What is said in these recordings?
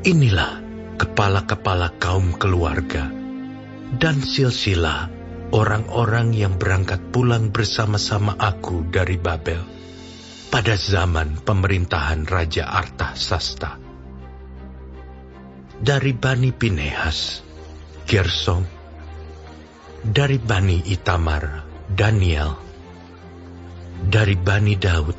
Inilah kepala-kepala kaum keluarga dan silsilah orang-orang yang berangkat pulang bersama-sama aku dari Babel pada zaman pemerintahan Raja Artasasta. Dari Bani Pinehas, Gersom. Dari Bani Itamar, Daniel. Dari Bani Daud,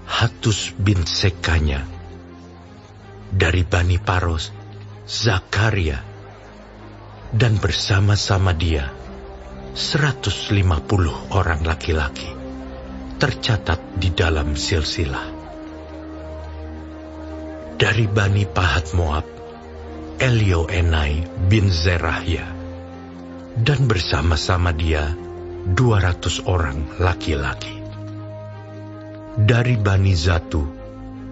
Hatus bin Sekanya. Dari Bani Paros, Zakaria. Dan bersama-sama dia 150 orang laki-laki tercatat di dalam silsilah. Dari Bani Pahat Moab, Elioenai bin Zerahya. Dan bersama-sama dia 200 orang laki-laki. Dari Bani Zatu,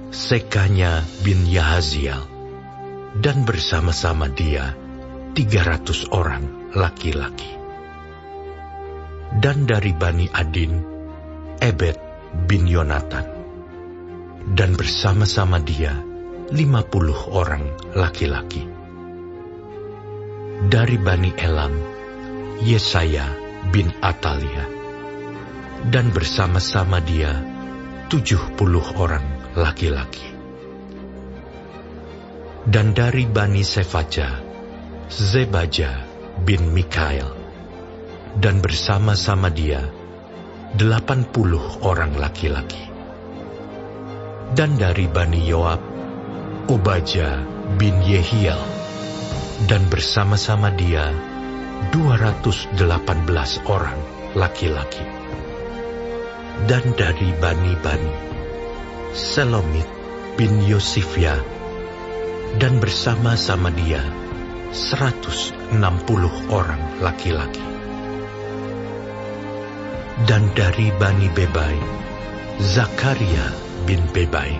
Sekanya bin Yahaziel, dan bersama-sama dia 300 orang laki-laki. Dan dari Bani Adin, Ebed bin Yonatan, dan bersama-sama dia 50 orang laki-laki. Dari Bani Elam, Yesaya bin Atalia, dan bersama-sama dia 70 orang laki-laki. Dan dari Bani Sefaja, Zebaja bin Mikael, dan bersama-sama dia 80 orang laki-laki. Dan dari Bani Yoab, Obaja bin Yehiel, dan bersama-sama dia 218 orang laki-laki. Dan dari Bani, Selomit bin Yosifia, dan bersama-sama dia 160 orang laki-laki. Dan dari Bani Bebai, Zakaria bin Bebai,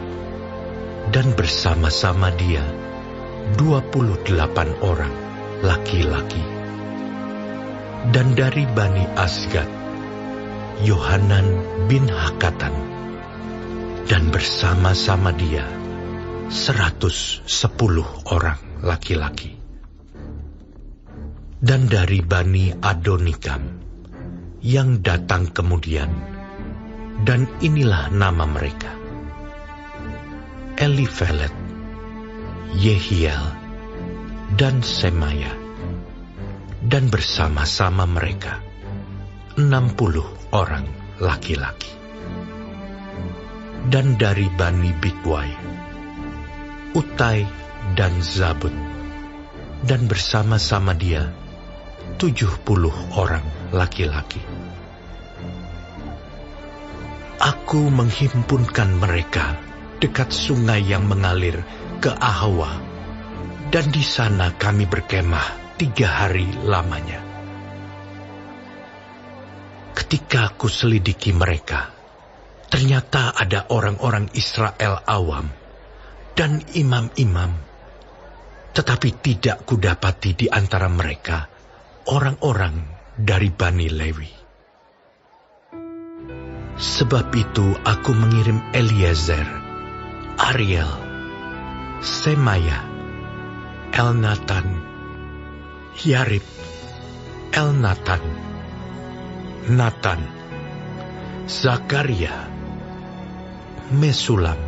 dan bersama-sama dia 28 orang laki-laki. Dan dari Bani Asgad, Yohanan bin Hakatan, dan bersama-sama dia 110 orang laki-laki. Dan dari Bani Adonikam yang datang kemudian, dan inilah nama mereka: Elifelet, Yehiel, dan Semaya. Dan bersama-sama mereka 60 orang laki-laki. Dan dari Bani Bigwai, Utai dan Zabud, dan bersama-sama dia 70 orang laki-laki. Aku menghimpunkan mereka dekat sungai yang mengalir ke Ahawa, dan di sana kami berkemah 3 hari lamanya. Ketika aku selidiki mereka, ternyata ada orang-orang Israel awam dan imam-imam, tetapi tidak kudapati di antara mereka orang-orang dari Bani Lewi. Sebab itu aku mengirim Eliezer, Ariel, Semaya, Elnatan, Yarib, Elnatan, Natan, Zakaria, Mesulam,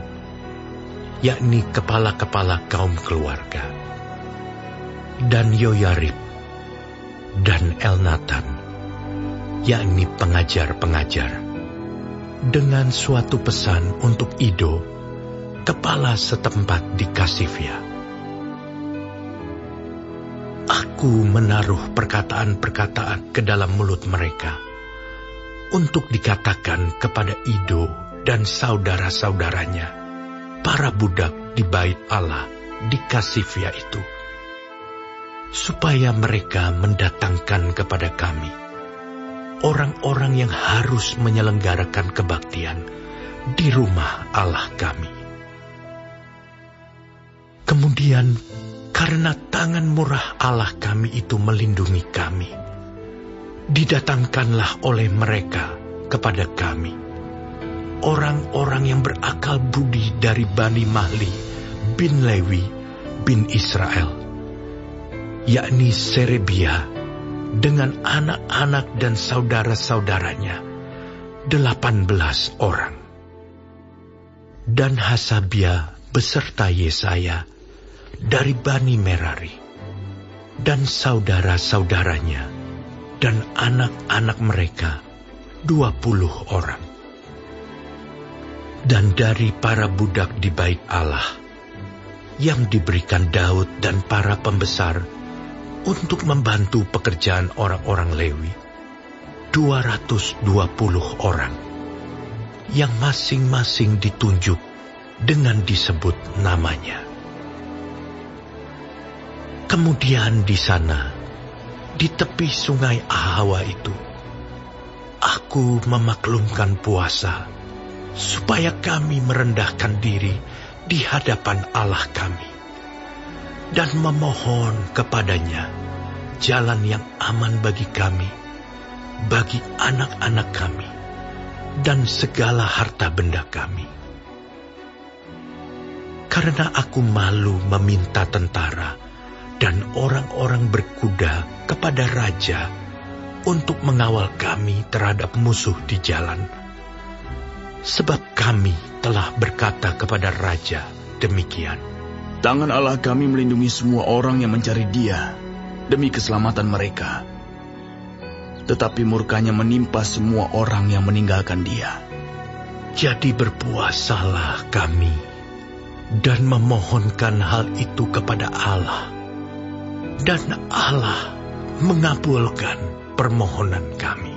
yakni kepala-kepala kaum keluarga, dan Yoyarib, dan Elnatan, yakni pengajar-pengajar, dengan suatu pesan untuk Ido, kepala setempat di Kasifia. Aku menaruh perkataan-perkataan ke dalam mulut mereka untuk dikatakan kepada Ido dan saudara-saudaranya, para budak di bait Allah di Kasifia itu, supaya mereka mendatangkan kepada kami orang-orang yang harus menyelenggarakan kebaktian di rumah Allah kami. Kemudian, karena tangan murah Allah kami itu melindungi kami, didatangkanlah oleh mereka kepada kami orang-orang yang berakal budi dari Bani Mahli bin Lewi bin Israel, yakni Serebia dengan anak-anak dan saudara-saudaranya, 18 orang. Dan Hasabia beserta Yesaya dari Bani Merari, dan saudara-saudaranya dan anak-anak mereka 20 orang. Dan dari para budak di bait Allah yang diberikan Daud dan para pembesar untuk membantu pekerjaan orang-orang Lewi, 220 orang, yang masing-masing ditunjuk dengan disebut namanya. Kemudian di sana, di tepi sungai Ahawa itu, aku memaklumkan puasa, supaya kami merendahkan diri di hadapan Allah kami, dan memohon kepadanya jalan yang aman bagi kami, bagi anak-anak kami, dan segala harta benda kami. Karena aku malu meminta tentara dan orang-orang berkuda kepada raja untuk mengawal kami terhadap musuh di jalan. Sebab kami telah berkata kepada raja demikian, tangan Allah kami melindungi semua orang yang mencari Dia demi keselamatan mereka. Tetapi murkanya menimpa semua orang yang meninggalkan Dia. Jadi berpuasalah kami dan memohonkan hal itu kepada Allah. Dan Allah mengabulkan permohonan kami.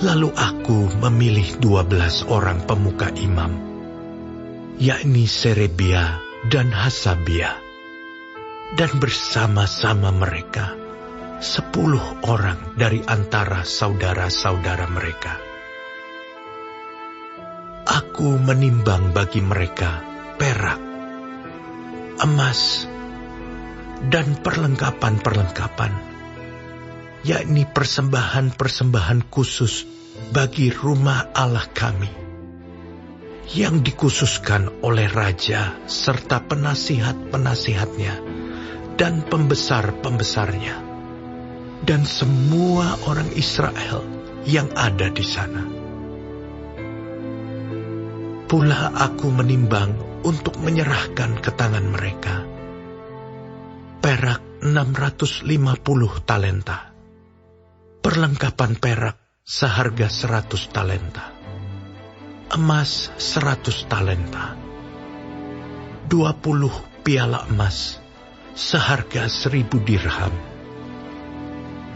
Lalu aku memilih 12 orang pemuka imam, yakni Serebia dan Hasabia, dan bersama-sama mereka 10 orang dari antara saudara-saudara mereka. Aku menimbang bagi mereka perak, emas, dan perlengkapan-perlengkapan, yakni persembahan-persembahan khusus bagi rumah Allah kami, yang dikhususkan oleh raja serta penasihat-penasihatnya dan pembesar-pembesarnya, dan semua orang Israel yang ada di sana. Pula aku menimbang untuk menyerahkan ke tangan mereka perak 650 talenta, perlengkapan perak seharga 100 talenta, emas 100 talenta, 20 piala emas seharga 1000 dirham,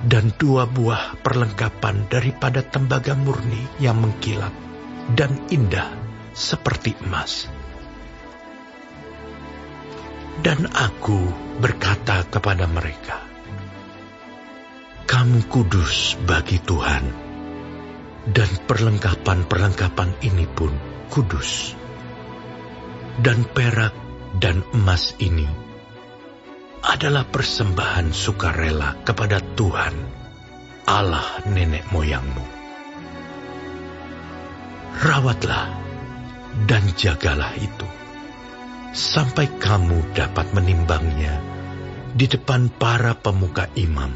dan 2 buah perlengkapan daripada tembaga murni yang mengkilat dan indah seperti emas. Dan aku berkata kepada mereka, kamu kudus bagi Tuhan, dan perlengkapan-perlengkapan ini pun kudus. Dan perak dan emas ini adalah persembahan sukarela kepada Tuhan, Allah nenek moyangmu. Rawatlah dan jagalah itu, sampai kamu dapat menimbangnya di depan para pemuka imam,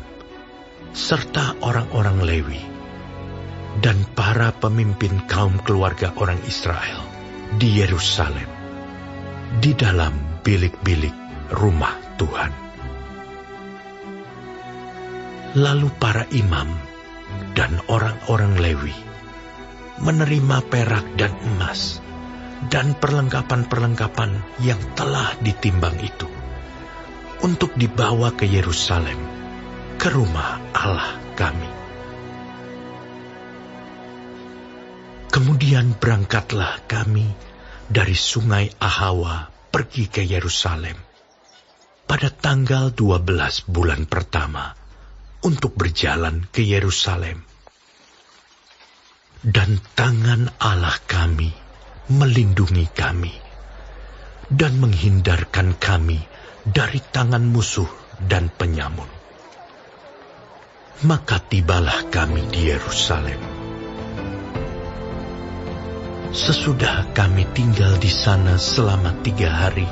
serta orang-orang Lewi, dan para pemimpin kaum keluarga orang Israel di Yerusalem, di dalam bilik-bilik rumah Tuhan. Lalu para imam dan orang-orang Lewi menerima perak dan emas dan perlengkapan-perlengkapan yang telah ditimbang itu untuk dibawa ke Yerusalem, ke rumah Allah kami. Kemudian berangkatlah kami dari sungai Ahawa pergi ke Yerusalem pada tanggal 12 bulan pertama untuk berjalan ke Yerusalem. Dan tangan Allah kami melindungi kami dan menghindarkan kami dari tangan musuh dan penyamun. Maka tibalah kami di Yerusalem. Sesudah kami tinggal di sana selama 3 hari,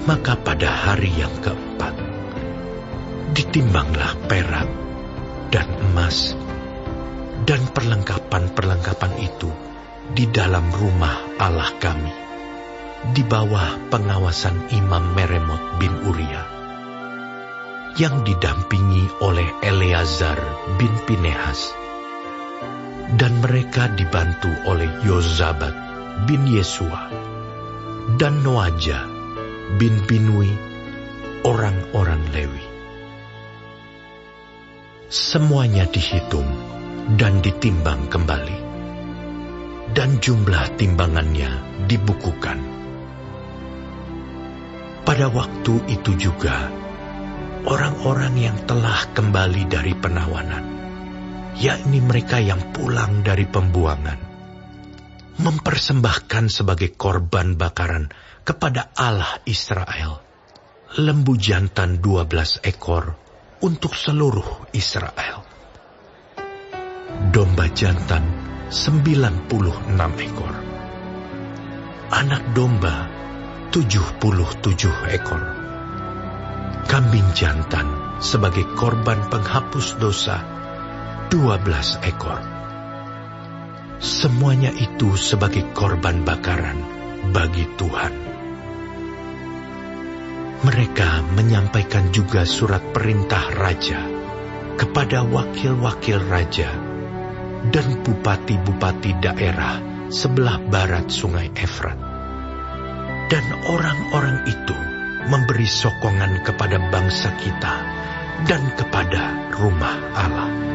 Maka pada hari yang keempat, ditimbanglah perak dan emas dan perlengkapan-perlengkapan itu di dalam rumah Allah kami, di bawah pengawasan Imam Meremot bin Uria, yang didampingi oleh Eleazar bin Pinehas, dan mereka dibantu oleh Yozabat bin Yesua dan Noaja bin Binui, orang-orang Lewi. Semuanya dihitung dan ditimbang kembali, dan jumlah timbangannya dibukukan. Pada waktu itu juga, orang-orang yang telah kembali dari penawanan, yakni mereka yang pulang dari pembuangan, mempersembahkan sebagai korban bakaran kepada Allah Israel lembu jantan 12 ekor untuk seluruh Israel, domba jantan 96 ekor, anak domba 77 ekor, kambing jantan sebagai korban penghapus dosa 12 ekor. Semuanya itu sebagai korban bakaran bagi Tuhan. Mereka menyampaikan juga surat perintah raja kepada wakil-wakil raja dan bupati-bupati daerah sebelah barat sungai Efrat. Dan orang-orang itu memberi sokongan kepada bangsa kita dan kepada rumah Allah.